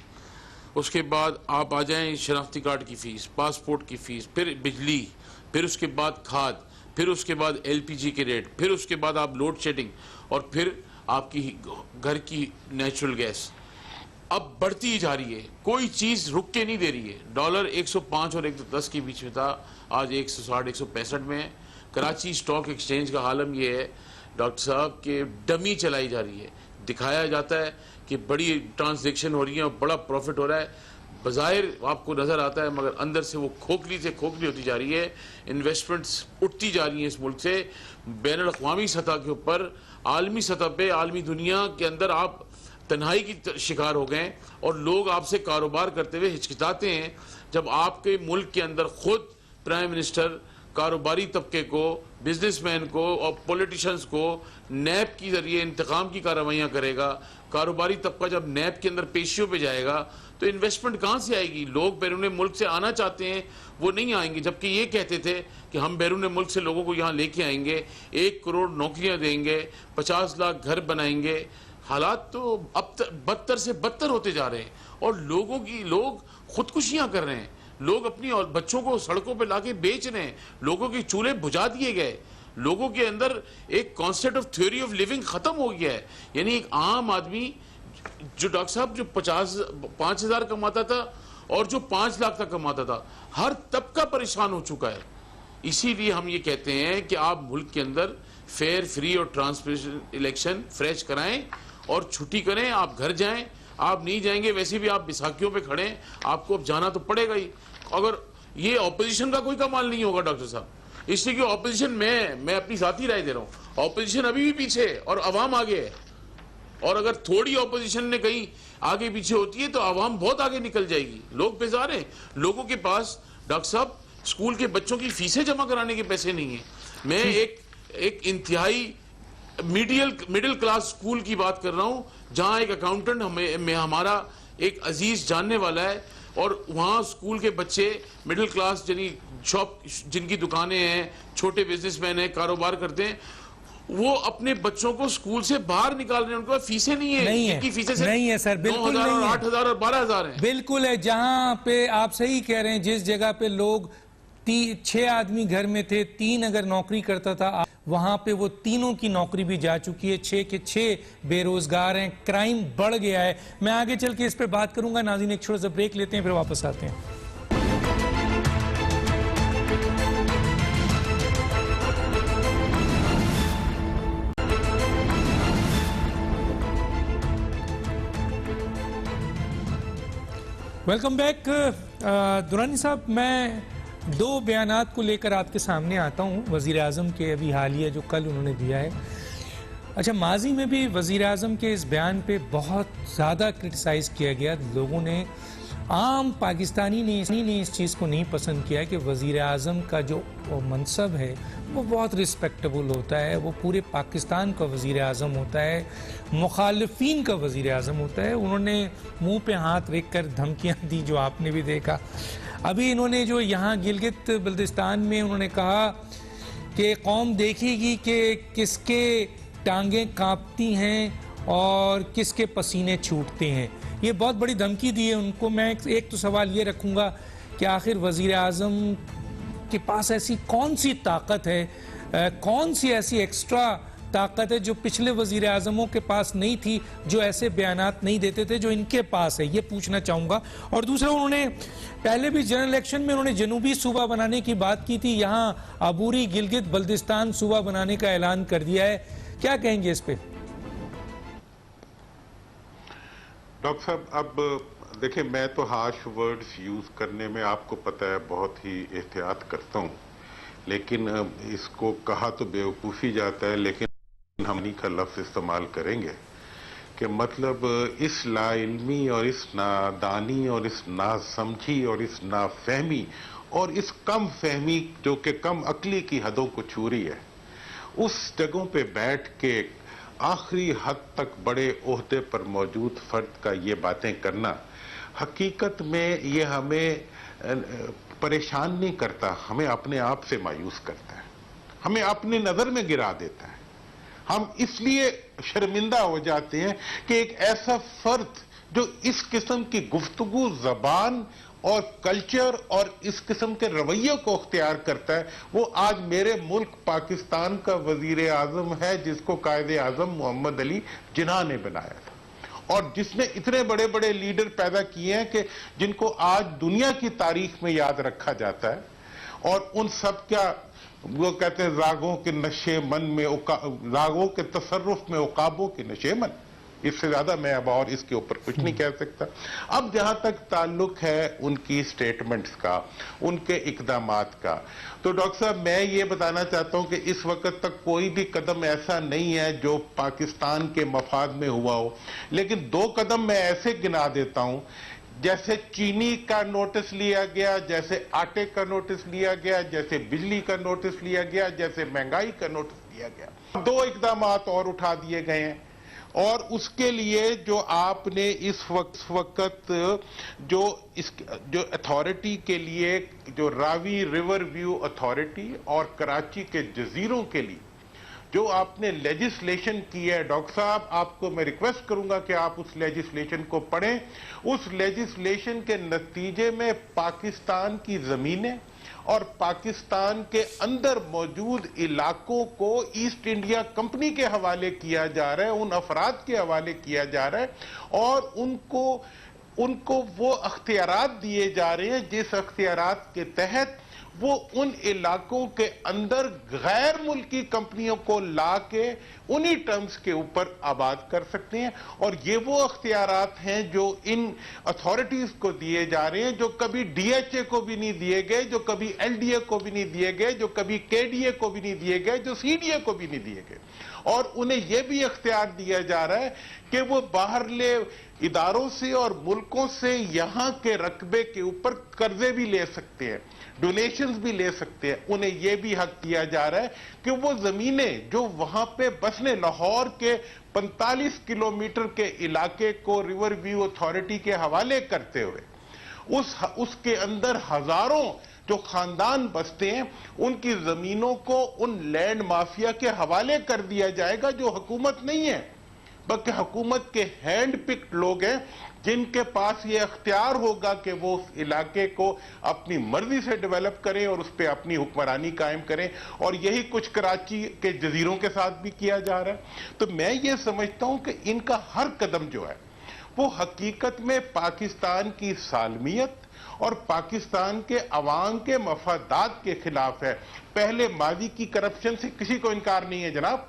اس کے بعد آپ آ جائیں شناختی کارڈ کی فیس، پاسپورٹ کی فیس، پھر بجلی، پھر اس کے بعد کھاد، پھر اس کے بعد LPG کے ریٹ، پھر اس کے بعد آپ لوڈ شیڈنگ، اور پھر آپ کی گھر کی نیچرل گیس اب بڑھتی جا رہی ہے، کوئی چیز رک کے نہیں دے رہی ہے۔ ڈالر 105 اور 110 کے بیچ میں تھا، آج 160 165 میں ہے۔ کراچی اسٹاک ایکسچینج کا عالم یہ ہے ڈاکٹر صاحب کہ ڈمی چلائی جا رہی ہے، دکھایا جاتا ہے کہ بڑی ٹرانزیکشن ہو رہی ہے اور بڑا پروفٹ ہو رہا ہے، بظاہر آپ کو نظر آتا ہے، مگر اندر سے وہ کھوکھلی سے کھوکھلی ہوتی جا رہی ہے۔ انویسٹمنٹس اٹھتی جا رہی ہیں اس ملک سے، بین الاقوامی سطح کے اوپر، عالمی سطح پہ، عالمی دنیا کے اندر آپ تنہائی کی شکار ہو گئے، اور لوگ آپ سے کاروبار کرتے ہوئے ہچکچاتے ہیں جب آپ کے ملک کے اندر خود پرائم منسٹر کاروباری طبقے کو، بزنس مین کو اور پولیٹیشنز کو نیب کی ذریعے انتقام کی کارروائیاں کرے گا۔ کاروباری طبقہ جب نیب کے اندر پیشیوں پہ جائے گا تو انویسٹمنٹ کہاں سے آئے گی؟ لوگ بیرون ملک سے آنا چاہتے ہیں، وہ نہیں آئیں گے، جبکہ یہ کہتے تھے کہ ہم بیرون ملک سے لوگوں کو یہاں لے کے آئیں گے، 1 کروڑ نوکریاں دیں گے، 50 لاکھ گھر بنائیں گے۔ حالات تو اب بدتر سے بدتر ہوتے جا رہے ہیں، اور لوگ خودکشیاں کر رہے ہیں، لوگ اپنی بچوں کو سڑکوں پہ لا کے بیچ رہے ہیں، لوگوں کے چولہے بجھا دیے گئے، لوگوں کے اندر ایک concept of theory of living ختم ہو گیا ہے۔ یعنی ایک عام آدمی جو ڈاکٹر صاحب جو 5,000 کماتا تھا اور جو 5 لاکھ تک کماتا تھا، ہر طبقہ پریشان ہو چکا ہے۔ اسی لیے ہم یہ کہتے ہیں کہ آپ ملک کے اندر فیئر، فری اور ٹرانسپیرنٹ الیکشن فریش کرائیں اور چھٹی کریں، آپ گھر جائیں۔ آپ نہیں جائیں گے، ویسے بھی آپ بیساکھیوں پہ کھڑے ہیں، آپ کو اب جانا تو پڑے گا ہی۔ اگر یہ اپوزیشن کا کوئی کمال نہیں ہوگا ڈاکٹر صاحب، اس لیے کہ اپوزیشن میں اپنی ذاتی رائے دے رہا ہوں، اپوزیشن ابھی بھی پیچھے ہے اور عوام آگے ہے، اور اگر تھوڑی اپوزیشن نے کہیں آگے پیچھے ہوتی ہے تو عوام بہت آگے نکل جائے گی۔ لوگ بیزار ہیں، لوگوں کے پاس ڈاکٹر صاحب اسکول کے بچوں کی فیسیں جمع کرانے کے پیسے نہیں ہیں۔ میں ایک انتہائی میڈل کلاس اسکول کی بات کر رہا ہوں، جہاں ایک اکاؤنٹنٹ ہمارا ایک عزیز جاننے والا ہے، اور وہاں اسکول کے بچے مڈل کلاس، یعنی شاپ جن کی دکانیں ہیں، چھوٹے بزنس مین ہیں، کاروبار کرتے ہیں، وہ اپنے بچوں کو اسکول سے باہر نکال رہے ہیں، ان کو فیسیں نہیں ہیں، ان کی فیسیں نہیں ہے سر، بالکل 9,000 اور نہیں ہے، 8,000 اور 12,000 ہیں۔ بالکل ہے۔ جہاں پہ آپ صحیح کہہ رہے ہیں، جس جگہ پہ لوگ 6 آدمی گھر میں تھے، 3 اگر نوکری کرتا تھا، وہاں پہ وہ تینوں کی نوکری بھی جا چکی ہے، 6 کے 6 بے روزگار ہیں، کرائم بڑھ گیا ہے۔ میں آگے چل کے اس پہ بات کروں گا، ناظرین ایک چھوٹا سا بریک لیتے ہیں، پھر واپس آتے ہیں۔ Welcome back. درانی صاحب، میں 2 بیانات کو لے کر آپ کے سامنے آتا ہوں، وزیر اعظم کے ابھی حالیہ جو کل انہوں نے دیا ہے۔ اچھا، ماضی میں بھی وزیر اعظم کے اس بیان پہ بہت زیادہ کرٹیسائز کیا گیا، لوگوں نے، عام پاکستانی نے اس چیز کو نہیں پسند کیا کہ وزیر اعظم کا جو منصب ہے وہ بہت رسپیکٹیبل ہوتا ہے، وہ پورے پاکستان کا وزیر اعظم ہوتا ہے، مخالفین کا وزیر اعظم ہوتا ہے۔ انہوں نے منہ پہ ہاتھ رکھ کر دھمکیاں دی، جو آپ نے بھی دیکھا۔ ابھی انہوں نے جو یہاں گلگت بلتستان میں انہوں نے کہا کہ قوم دیکھے گی کہ کس کے ٹانگیں کانپتی ہیں اور کس کے پسینے چھوٹتے ہیں، یہ بہت بڑی دھمکی دی ہے ان کو۔ میں ایک تو سوال یہ رکھوں گا کہ آخر وزیر اعظم کے پاس ایسی کون سی طاقت ہے، کون سی ایسی ایکسٹرا طاقت ہے جو پچھلے وزیر اعظموں کے پاس نہیں تھی، جو ایسے بیانات نہیں دیتے تھے، جو ان کے پاس ہے، یہ پوچھنا چاہوں گا۔ اور دوسرا، انہوں نے پہلے بھی جنرل الیکشن میں انہوں نے جنوبی صوبہ بنانے کی بات کی تھی، یہاں عبوری گلگت بلتستان صوبہ بنانے کا اعلان کر دیا ہے، کیا کہیں گے اس پہ؟ ڈاکٹر صاحب، اب دیکھیں، میں تو ہارش ورڈز یوز کرنے میں آپ کو پتہ ہے بہت ہی احتیاط کرتا ہوں، لیکن اس کو کہا تو بیوقوفی جاتا ہے، لیکن ہم انہی کا لفظ استعمال کریں گے کہ مطلب اس لا علمی اور اس نادانی اور اس ناسمجھی اور اس نافہمی اور اس کم فہمی جو کہ کم عقلی کی حدوں کو چھو رہی ہے، اس جگہوں پہ بیٹھ کے آخری حد تک بڑے عہدے پر موجود فرد کا یہ باتیں کرنا، حقیقت میں یہ ہمیں پریشان نہیں کرتا، ہمیں اپنے آپ سے مایوس کرتا ہے، ہمیں اپنی نظر میں گرا دیتا ہے۔ ہم اس لیے شرمندہ ہو جاتے ہیں کہ ایک ایسا فرد جو اس قسم کی گفتگو، زبان اور کلچر اور اس قسم کے رویوں کو اختیار کرتا ہے، وہ آج میرے ملک پاکستان کا وزیر اعظم ہے، جس کو قائد اعظم محمد علی جناح نے بنایا تھا، اور جس نے اتنے بڑے بڑے لیڈر پیدا کیے ہیں کہ جن کو آج دنیا کی تاریخ میں یاد رکھا جاتا ہے، اور ان سب کا وہ کہتے ہیں راگوں کے نشے من میں، راگوں کے تصرف میں عقابوں کے نشے من. اس سے زیادہ میں اب اور اس کے اوپر کچھ نہیں کہہ سکتا. اب جہاں تک تعلق ہے ان کی سٹیٹمنٹس کا، ان کے اقدامات کا، تو ڈاکٹر صاحب میں یہ بتانا چاہتا ہوں کہ اس وقت تک کوئی بھی قدم ایسا نہیں ہے جو پاکستان کے مفاد میں ہوا ہو، لیکن 2 قدم میں ایسے گنا دیتا ہوں، جیسے چینی کا نوٹس لیا گیا، جیسے آٹے کا نوٹس لیا گیا، جیسے بجلی کا نوٹس لیا گیا، جیسے مہنگائی کا نوٹس لیا گیا. 2 اقدامات اور اٹھا دیے گئے ہیں، اور اس کے لیے جو آپ نے اس وقت جو اتھارٹی کے لیے، جو راوی ریور ویو اتھارٹی اور کراچی کے جزیروں کے لیے جو آپ نے لیجسلیشن کی ہے، ڈاکٹر صاحب آپ کو میں ریکویسٹ کروں گا کہ آپ اس لیجسلیشن کو پڑھیں. اس لیجسلیشن کے نتیجے میں پاکستان کی زمینیں اور پاکستان کے اندر موجود علاقوں کو ایسٹ انڈیا کمپنی کے حوالے کیا جا رہا ہے، ان افراد کے حوالے کیا جا رہا ہے، اور ان کو وہ اختیارات دیے جا رہے ہیں جس اختیارات کے تحت وہ ان علاقوں کے اندر غیر ملکی کمپنیوں کو لا کے انہی ٹرمز کے اوپر آباد کر سکتے ہیں. اور یہ وہ اختیارات ہیں جو ان اتھارٹیز کو دیے جا رہے ہیں، جو کبھی ڈی ایچ اے کو بھی نہیں دیے گئے، جو کبھی ایل ڈی اے کو بھی نہیں دیے گئے، جو کبھی کے ڈی اے کو بھی نہیں دیے گئے، جو سی ڈی اے کو بھی نہیں دیے گئے. اور انہیں یہ بھی اختیار دیا جا رہا ہے کہ وہ باہرلے اداروں سے اور ملکوں سے یہاں کے رقبے کے اوپر قرضے بھی لے سکتے ہیں، ڈونیشنز بھی لے سکتے ہیں. انہیں یہ بھی حق دیا جا رہا ہے کہ وہ زمینیں جو وہاں پہ بسنے، لاہور کے 45 کلومیٹر کے علاقے کو ریور ویو اتھارٹی کے حوالے کرتے ہوئے اس کے اندر ہزاروں جو خاندان بستے ہیں، ان کی زمینوں کو ان لینڈ مافیا کے حوالے کر دیا جائے گا، جو حکومت نہیں ہے بلکہ حکومت کے ہینڈ پکڈ لوگ ہیں، جن کے پاس یہ اختیار ہوگا کہ وہ اس علاقے کو اپنی مرضی سے ڈیولپ کریں اور اس پہ اپنی حکمرانی قائم کریں. اور یہی کچھ کراچی کے جزیروں کے ساتھ بھی کیا جا رہا ہے. تو میں یہ سمجھتا ہوں کہ ان کا ہر قدم جو ہے وہ حقیقت میں پاکستان کی سالمیت اور پاکستان کے عوام کے مفادات کے خلاف ہے. پہلے ماضی کی کرپشن سے کسی کو انکار نہیں ہے جناب،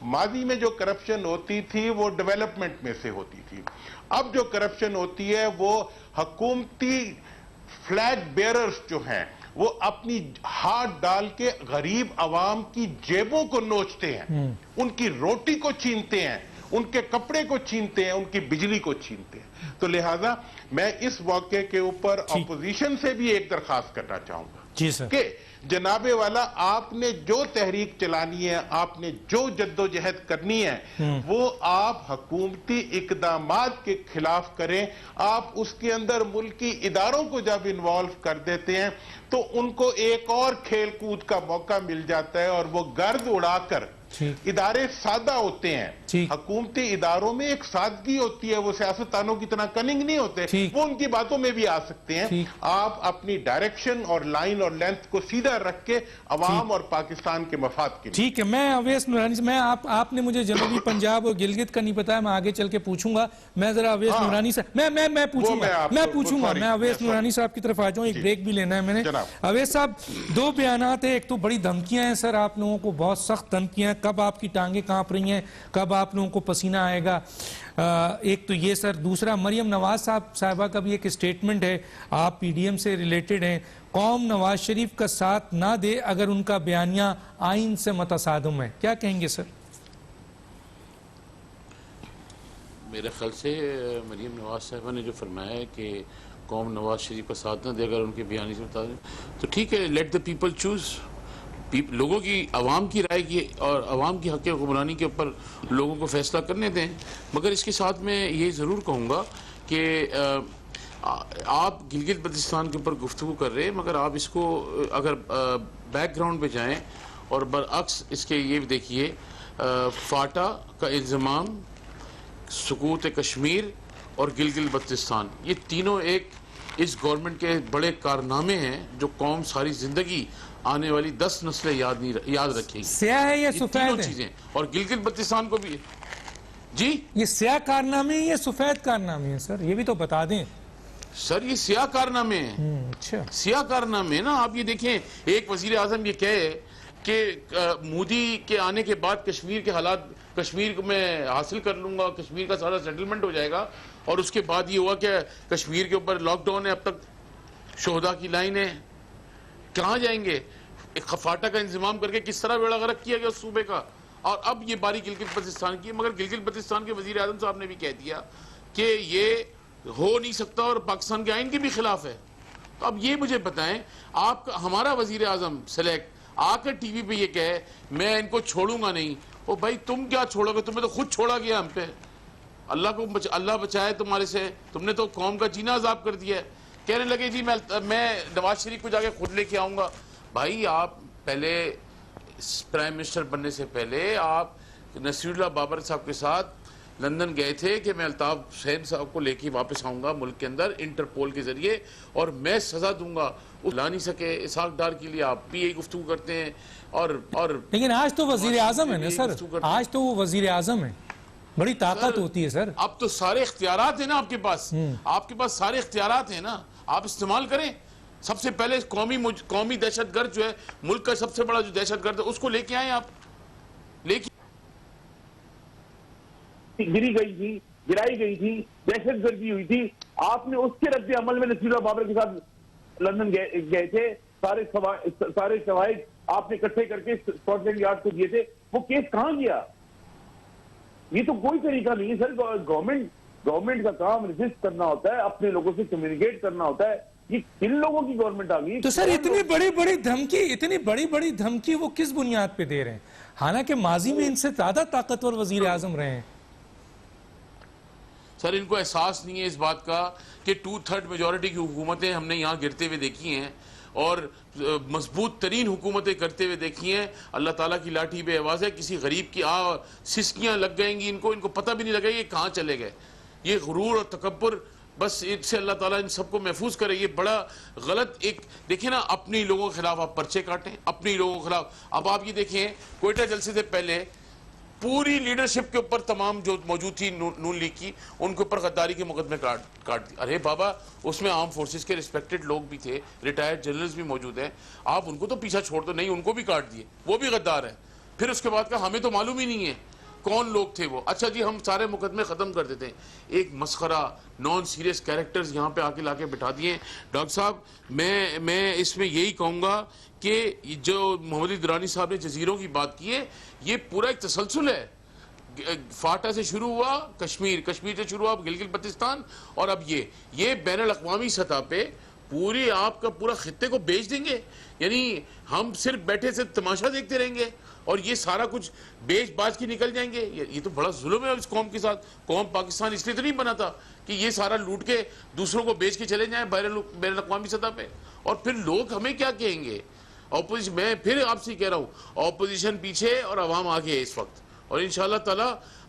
ماضی میں جو کرپشن ہوتی تھی وہ ڈیولپمنٹ میں سے ہوتی تھی. اب جو کرپشن ہوتی ہے وہ حکومتی فلیگ بیئررز جو ہیں وہ اپنی ہاتھ ڈال کے غریب عوام کی جیبوں کو نوچتے ہیں، ان کی روٹی کو چھینتے ہیں، ان کے کپڑے کو چھینتے ہیں، ان کی بجلی کو چھینتے ہیں. تو لہٰذا میں اس واقعے کے اوپر اپوزیشن سے بھی ایک درخواست کرنا چاہوں گا جی سر کہ جناب والا آپ نے جو تحریک چلانی ہے، آپ نے جو جدوجہد کرنی ہے، وہ آپ حکومتی اقدامات کے خلاف کریں. آپ اس کے اندر ملکی اداروں کو جب انوالو کر دیتے ہیں تو ان کو ایک اور کھیل کود کا موقع مل جاتا ہے، اور وہ گرد اڑا کر ادارے سادہ ہوتے ہیں. حکومتی اداروں میں ایک سادگی ہوتی ہے، وہ سیاستدانوں کی طرح کننگ نہیں ہوتے، وہ ان کی باتوں میں بھی آ سکتے ہیں. آپ اپنی ڈائریکشن اور لائن اور لینتھ کو سیدھا رکھ کے عوام اور پاکستان کے مفاد کے لیے. ٹھیک ہے. میں اویس نورانی سے، میں آپ نے مجھے جنوبی پنجاب اور گلگت کا نہیں بتایا، میں آگے چل کے پوچھوں گا. میں ذرا اویس نورانی سے میں پوچھوں گا میں اویس نورانی صاحب کی طرف آ جاؤں. ایک بریک بھی لینا ہے میں نے. اویس صاحب 2 بیانات ہیں. ایک تو بڑی دھمکیاں ہیں سر، آپ لوگوں کو بہت سخت دھمکیاں ہیں، کب آپ کی ٹانگیں کانپ رہی ہیں، کب آپ لوگوں کو پسینہ آئے گا. ایک تو یہ سر. دوسرا مریم نواز صاحبہ کا بھی ایک سٹیٹمنٹ ہے، آپ پی ڈی ایم سے ریلیٹڈ ہیں. قوم نواز شریف کا ساتھ نہ دے اگر ان کا بیانیہ آئین سے متصادم ہے. کیا کہیں گے سر؟ میرے خیال سے مریم نواز صاحبہ نے جو فرمایا ہے کہ قوم نواز شریف کا ساتھ نہ دے اگر ان کے بیانیے سے متصادم، تو ٹھیک ہے، لیٹ دا پیپل چوز. لوگوں کی، عوام کی رائے کی اور عوام کی حق حکمرانی کے اوپر لوگوں کو فیصلہ کرنے دیں. مگر اس کے ساتھ میں یہ ضرور کہوں گا کہ آپ گلگت بلتستان کے اوپر گفتگو کر رہے ہیں، مگر آپ اس کو اگر بیک گراؤنڈ پہ جائیں اور برعکس اس کے یہ دیکھیے، فاٹا کا الزام، سقوط کشمیر اور گلگت بلتستان، یہ تینوں ایک اس گورنمنٹ کے بڑے کارنامے ہیں جو قوم ساری زندگی آنے والی 10 نسلیں یاد رکھیں گی. سیاہ ہے یا یہ سفید تینوں ہے؟ چیزیں. اور گلگت بلتستان کو بھی جی یہ سیاہ کارنامے ہیں یا سفید کارنامے ہیں سر؟ یہ بھی تو بتا دیں. سر یہ سیاہ کارنامے ہیں. اچھا سیاہ کارنامے نا. آپ یہ دیکھیں ایک وزیر اعظم یہ کہے کہ مودی کے آنے کے بعد کشمیر کے حالات کشمیر کو میں حاصل کر لوں گا, کشمیر کا سارا سیٹلمنٹ ہو جائے گا, اور اس کے بعد یہ ہوا کہ کشمیر کے اوپر لاک ڈاؤن ہے, اب تک شہداء کی لائن ہے. کہاں جائیں گے؟ ایک خفاٹا کا انضمام کر کے کس طرح بیڑا غرق کیا گیا اس صوبے کا. اور اب یہ باری گلگت بلتستان کی. مگر گلگت بلتستان کے وزیر اعظم صاحب نے بھی کہہ دیا کہ یہ ہو نہیں سکتا اور پاکستان کے آئین کے بھی خلاف ہے. تو اب یہ مجھے بتائیں, آپ کا ہمارا وزیر اعظم سلیکٹ آ کر ٹی وی پہ یہ کہے میں ان کو چھوڑوں گا نہیں. او بھائی تم کیا چھوڑو گے؟ تمہیں تو خود چھوڑا گیا ہم پہ. اللہ بچائے تمہارے سے. تم نے تو قوم کا جینا عذاب کر دیا ہے. کہنے لگے جی میں نواز شریف کو جا کے خود لے کے آؤں گا. بھائی آپ پہلے پرائم منسٹر بننے سے پہلے آپ نصیر اللہ بابر صاحب کے ساتھ لندن گئے تھے کہ میں الطاف حسین صاحب کو لے کے واپس آؤں گا ملک کے اندر انٹرپول کے ذریعے اور میں سزا دوں گا. وہ لا نہیں سکے. اسحاق ڈار کے لیے آپ بھی یہی گفتگو کرتے ہیں. اور لیکن آج تو وزیر اعظم ہے نا سر, آج تو وہ وزیر اعظم ہے. بڑی طاقت ہوتی ہے سر. اب تو سارے اختیارات ہیں نا آپ کے پاس. آپ کے پاس سارے اختیارات ہیں نا, آپ استعمال کریں. سب سے پہلے قومی دہشت گرد جو ہے, ملک کا سب سے بڑا جو دہشت گرد ہے, اس کو لے کے آئیں. آپ لے کے گری گئی تھی, گرائی گئی تھی, دہشت گردی ہوئی تھی. آپ نے اس کے رد عمل میں نصیر اللہ بابر کے ساتھ لندن گئے تھے. سارے شواہد آپ نے اکٹھے کر کے اسکاٹ لینڈ یارڈ کو دیے تھے. وہ کیس کہاں گیا؟ یہ تو کوئی طریقہ نہیں ہے سر. گورنمنٹ کا کام رجسٹ کرنا ہوتا ہے, اپنے لوگوں سے کمیونیکیٹ کرنا ہوتا ہے. یہ کن لوگوں کی گورنمنٹ آ گئی؟ تو سر اتنی بڑی دھمکی وہ کس بنیاد پہ دے رہے ہیں, حالانکہ ماضی میں ان سے زیادہ طاقتور وزیر اعظم رہے ہیں؟ سر ان کو احساس نہیں ہے اس بات کا کہ 2/3 میجورٹی کی حکومتیں ہم نے یہاں گرتے ہوئے دیکھی ہیں اور مضبوط ترین حکومتیں کرتے ہوئے دیکھی ہیں. اللہ تعالیٰ کی لاٹھی بے آواز ہے. کسی غریب کی سسکیاں لگ جائیں گی ان کو پتہ بھی نہیں لگے یہ کہاں چلے گئے. یہ غرور اور تکبر, بس ان سے اللہ تعالیٰ ان سب کو محفوظ کرے. یہ بڑا غلط ایک دیکھیں نا, اپنی لوگوں کے خلاف آپ پرچے کاٹیں, اپنی لوگوں کے خلاف. اب آپ یہ دیکھیں کوئٹہ جلسے سے پہلے پوری لیڈرشپ کے اوپر تمام جو موجود تھی نون لیگ کی, ان کے اوپر غداری کے مقدمے کاٹ دی. ارے بابا, اس میں آرم فورسز کے ریسپیکٹڈ لوگ بھی تھے, ریٹائرڈ جنرلز بھی موجود ہیں. آپ ان کو تو پیچھا چھوڑ دو. نہیں, ان کو بھی کاٹ دیے, وہ بھی غدار ہیں. پھر اس کے بعد کہا ہمیں تو معلوم ہی نہیں ہے کون لوگ تھے وہ. اچھا جی, ہم سارے مقدمے ختم کر دیتے ہیں. ایک مسخرہ نان سیریس کیریکٹرز یہاں پہ آ کے بٹھا دیے. ڈاکٹر صاحب میں اس میں یہی کہوں گا کہ جو محمد درانی صاحب نے جزیروں کی بات کی ہے, یہ پورا ایک تسلسل ہے. فاٹا سے شروع ہوا کشمیر سے شروع ہوا گلگت بلتستان, اور اب یہ بین الاقوامی سطح پہ پوری آپ کا پورا خطے کو بیچ دیں گے. یعنی ہم صرف بیٹھے سے تماشا دیکھتے رہیں گے اور یہ سارا کچھ بیچ باچ کے نکل جائیں گے. یہ تو بڑا ظلم ہے اس قوم کے ساتھ. قوم پاکستان اس لیے تو نہیں بنا تھا کہ یہ سارا لوٹ کے دوسروں کو بیچ کے چلے جائیں بین الاقوامی سطح پہ, اور پھر لوگ ہمیں کیا کہیں گے. اپوزیشن, میں پھر آپ سے کہہ رہا ہوں, اپوزیشن پیچھے اور عوام آگے ہے اس وقت. اور انشاءاللہ تعالی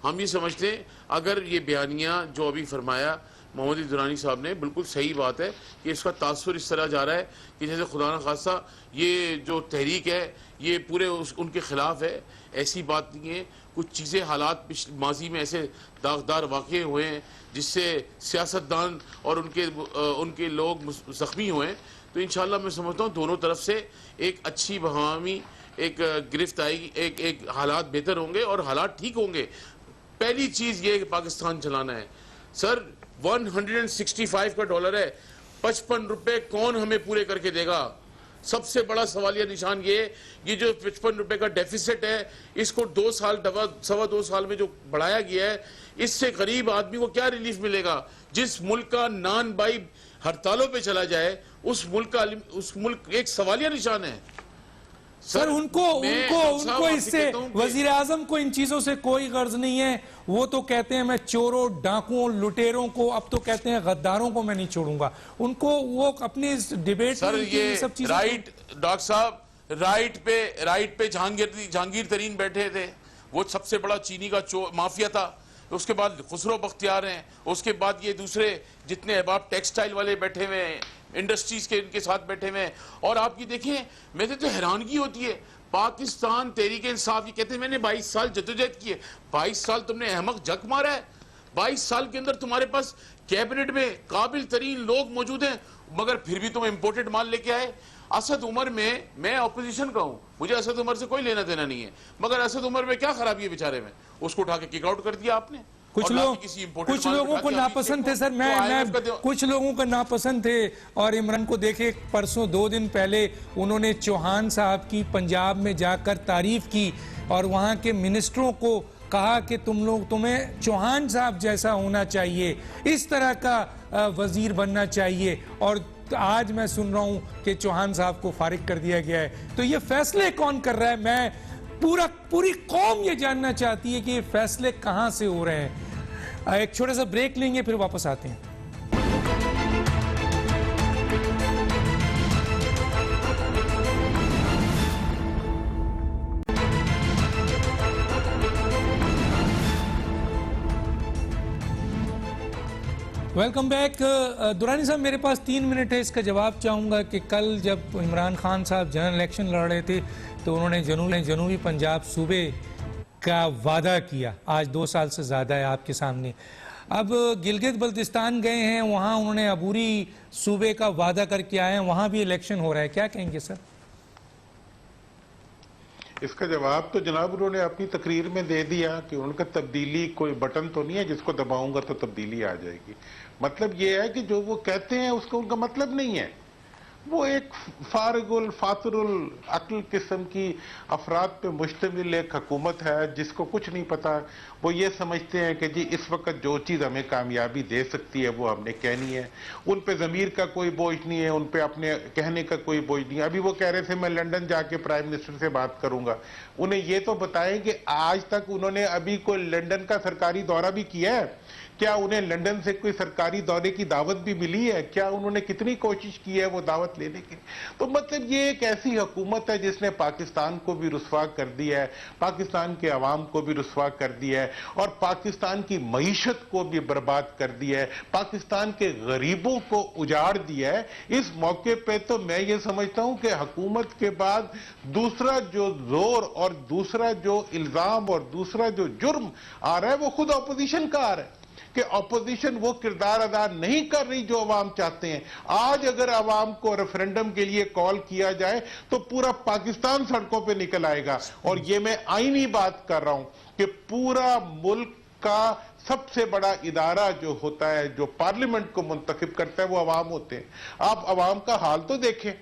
ہم یہ سمجھتے ہیں اگر یہ بیانیہ جو ابھی فرمایا محمد درانی صاحب نے, بالکل صحیح بات ہے کہ اس کا تاثر اس طرح جا رہا ہے کہ جیسے خدا نہ خواستہ یہ جو تحریک ہے یہ پورے ان کے خلاف ہے. ایسی بات نہیں ہے. کچھ چیزیں حالات ماضی میں ایسے داغدار واقع ہوئے ہیں جس سے سیاستدان اور ان کے لوگ زخمی ہوئے ہیں. تو انشاءاللہ میں سمجھتا ہوں دونوں طرف سے ایک اچھی بہامی ایک گرفت آئے گی, ایک حالات بہتر ہوں گے اور حالات ٹھیک ہوں گے. پہلی چیز یہ ہے کہ پاکستان چلانا ہے. سر 165 کا ڈالر ہے, 55 روپے کون ہمیں پورے کر کے دے گا؟ سب سے بڑا سوالیہ نشان یہ جو 55 روپے کا ڈیفیسٹ ہے, اس کو 2 سال 2.25 سال میں جو بڑھایا گیا ہے, اس سے غریب آدمی کو کیا ریلیف ملے گا؟ جس ملک کا نان بائی ہڑتالوں پہ چلا جائے اس ملک ایک سوالیہ نشان ہے. سر ان کو اس سے وزیر اعظم کو ان چیزوں سے کوئی غرض نہیں ہے. وہ تو کہتے ہیں میں چوروں, ڈاکوؤں, لٹیروں کو, اب تو کہتے ہیں غداروں کو میں نہیں چھوڑوں گا. ان کو وہ اپنی ڈیبیٹ سر یہ سب چیزیں رائٹ, ڈاکٹر صاحب رائٹ پہ جہانگیر ترین بیٹھے تھے. وہ سب سے بڑا چینی کا مافیا تھا. اس کے بعد خسرو بختیار ہیں، اس کے بعد یہ دوسرے جتنے احباب ٹیکسٹائل والے بیٹھے ہوئے ہیں، انڈسٹریز کے ان کے ساتھ بیٹھے ہوئے ہیں. اور آپ کی دیکھیں میں تو حیرانگی ہوتی ہے، پاکستان تحریک انصاف یہ کہتے ہیں میں نے 22 سال جدوجہد کی ہے. 22 سال تم نے احمق جھک مارا ہے. 22 سال کے اندر تمہارے پاس کیبنٹ میں قابل ترین لوگ موجود ہیں، مگر پھر بھی تم امپورٹڈ مال لے کے آئے. اسد عمر میں اپوزیشن کا ہوں، مجھے اسد عمر سے کوئی لینا دینا نہیں ہے، مگر اسد عمر میں کیا خرابی ہے بیچارے میں؟ اس کو اٹھا کے کک آؤٹ کر دیا آپ نے. کچھ لوگوں کو ناپسند تھے سر، میں کچھ لوگوں کو ناپسند تھے. اور عمران کو دیکھے پرسوں 2 دن پہلے انہوں نے چوہان صاحب کی پنجاب میں جا کر تعریف کی اور وہاں کے منسٹروں کو کہا کہ تمہیں چوہان صاحب جیسا ہونا چاہیے، اس طرح کا وزیر بننا چاہیے. اور آج میں سن رہا ہوں کہ چوہان صاحب کو فارغ کر دیا گیا ہے. تو یہ فیصلے کون کر رہا ہے؟ میں پوری قوم یہ جاننا چاہتی ہے کہ یہ فیصلے کہاں سے ہو رہے ہیں. ایک چھوٹا سا بریک لیں گے پھر واپس آتے ہیں. Welcome back. دورانی صاحب میرے پاس 3 منٹ ہے، اس کا جواب چاہوں گا کہ کل جب عمران خان صاحب جنرل الیکشن لڑ رہے تھے تو انہوں نے جنوبی پنجاب صوبے کا وعدہ کیا. آج 2 سال سے زیادہ ہے آپ کے سامنے. اب گلگت بلتستان گئے ہیں، وہاں انہوں نے عبوری صوبے کا وعدہ کر کے آئے ہیں، وہاں بھی الیکشن ہو رہا ہے. کیا کہیں گے سر؟ اس کا جواب تو جناب انہوں نے اپنی تقریر میں دے دیا کہ ان کا تبدیلی کوئی بٹن تو نہیں ہے جس کو دباؤں گا تو تبدیلی آ جائے گی. مطلب یہ ہے کہ جو وہ کہتے ہیں اس کا ان کا مطلب نہیں ہے. وہ ایک فارغ الفاطر العقل قسم کی افراد پہ مشتمل ایک حکومت ہے جس کو کچھ نہیں پتا. وہ یہ سمجھتے ہیں کہ جی اس وقت جو چیز ہمیں کامیابی دے سکتی ہے وہ ہم نے کہنی ہے. ان پہ ضمیر کا کوئی بوجھ نہیں ہے، ان پہ اپنے کہنے کا کوئی بوجھ نہیں ہے. ابھی وہ کہہ رہے تھے میں لنڈن جا کے پرائم منسٹر سے بات کروں گا. انہیں یہ تو بتائیں کہ آج تک انہوں نے ابھی کوئی لنڈن کا سرکاری دورہ بھی کیا ہے؟ کیا انہیں لنڈن سے کوئی سرکاری دورے کی دعوت بھی ملی ہے؟ کیا انہوں نے کتنی کوشش کی ہے وہ دعوت لینے کی؟ تو مطلب یہ ایک ایسی حکومت ہے جس نے پاکستان کو بھی رسوا کر دیا ہے، پاکستان کے عوام کو بھی رسوا کر دیا ہے، اور پاکستان کی معیشت کو بھی برباد کر دیا ہے، پاکستان کے غریبوں کو اجاڑ دیا ہے. اس موقع پہ تو میں یہ سمجھتا ہوں کہ حکومت کے بعد دوسرا جو زور اور دوسرا جو الزام اور دوسرا جو جرم آ رہا ہے وہ خود اپوزیشن کا آ رہا ہے کہ اپوزیشن وہ کردار ادا نہیں کر رہی جو عوام چاہتے ہیں. آج اگر عوام کو ریفرنڈم کے لیے کال کیا جائے تو پورا پاکستان سڑکوں پہ نکل آئے گا. اور یہ میں آئینی بات کر رہا ہوں کہ پورا ملک کا سب سے بڑا ادارہ جو ہوتا ہے جو پارلیمنٹ کو منتخب کرتا ہے وہ عوام ہوتے ہیں. آپ عوام کا حال تو دیکھیں،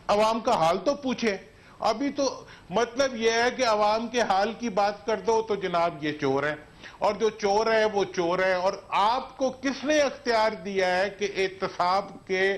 عوام کا حال تو پوچھیں. ابھی تو مطلب یہ ہے کہ عوام کے حال کی بات کر دو تو جناب یہ چور ہیں، اور جو چور ہے وہ چور ہے. اور آپ کو کس نے اختیار دیا ہے کہ احتساب کے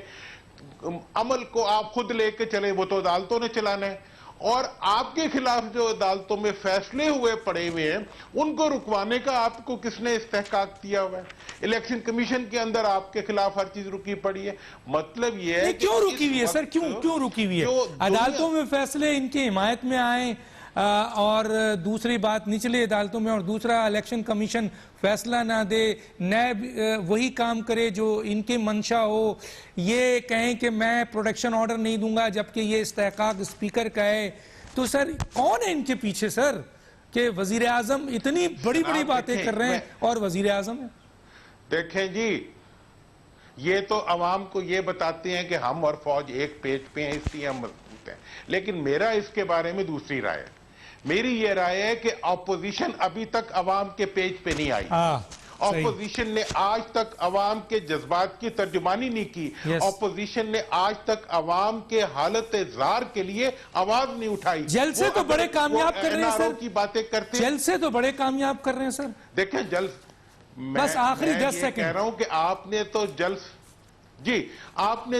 عمل کو آپ خود لے کے چلے؟ وہ تو عدالتوں نے چلانا ہے. اور آپ کے خلاف جو عدالتوں میں فیصلے ہوئے پڑے ہوئے ہیں ان کو رکوانے کا آپ کو کس نے استحقاق دیا ہوا ہے؟ الیکشن کمیشن کے اندر آپ کے خلاف ہر چیز رکی پڑی ہے. مطلب یہ ہے کیوں رکی ہوئی ہے سر؟ کیوں رکی ہوئی ہے؟ عدالتوں میں فیصلے ان کی حمایت میں آئیں اور دوسری بات نچلے عدالتوں میں، اور دوسرا الیکشن کمیشن فیصلہ نہ دے، نیب وہی کام کرے جو ان کے منشا ہو، یہ کہیں کہ میں پروٹیکشن آرڈر نہیں دوں گا جبکہ یہ استحقاق اسپیکر کا ہے. تو سر کون ہے ان کے پیچھے سر کہ وزیر اعظم اتنی بڑی باتیں کر رہے ہیں اور وزیر اعظم ہے؟ دیکھیں جی، یہ تو عوام کو یہ بتاتے ہیں کہ ہم اور فوج ایک پیج پہ ہیں اس لیے ہم مضبوط ہیں، لیکن میرا اس کے بارے میں دوسری رائے ہے. میری یہ رائے ہے کہ اپوزیشن ابھی تک عوام کے پیج پہ نہیں آئی. اپوزیشن نے آج تک عوام کے جذبات کی ترجمانی نہیں کی. اپوزیشن نے آج تک عوام کے حالت زار کے لیے آواز نہیں اٹھائی. جلسے تو بڑے کامیاب کر رہے ہیں سر، کی باتیں کرتے ہیں. جلسے تو بڑے کامیاب کر رہے ہیں سر. دیکھیں بس آخری 10 سیکنڈ کہہ رہا ہوں کہ آپ نے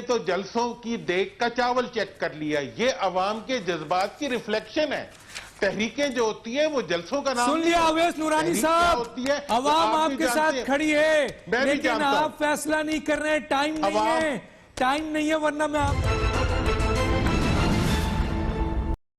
تو جلسوں کی دیگ کا چاول چیک کر لیا. یہ عوام کے جذبات کی ریفلیکشن ہے. تحریکیں جو ہوتی ہیں وہ جلسوں کا نام سن لیا اویس نورانی صاحب، عوام آپ کے ساتھ کھڑی ہے لیکن آپ فیصلہ نہیں کر رہے. ٹائم نہیں ہے ورنہ میں آپ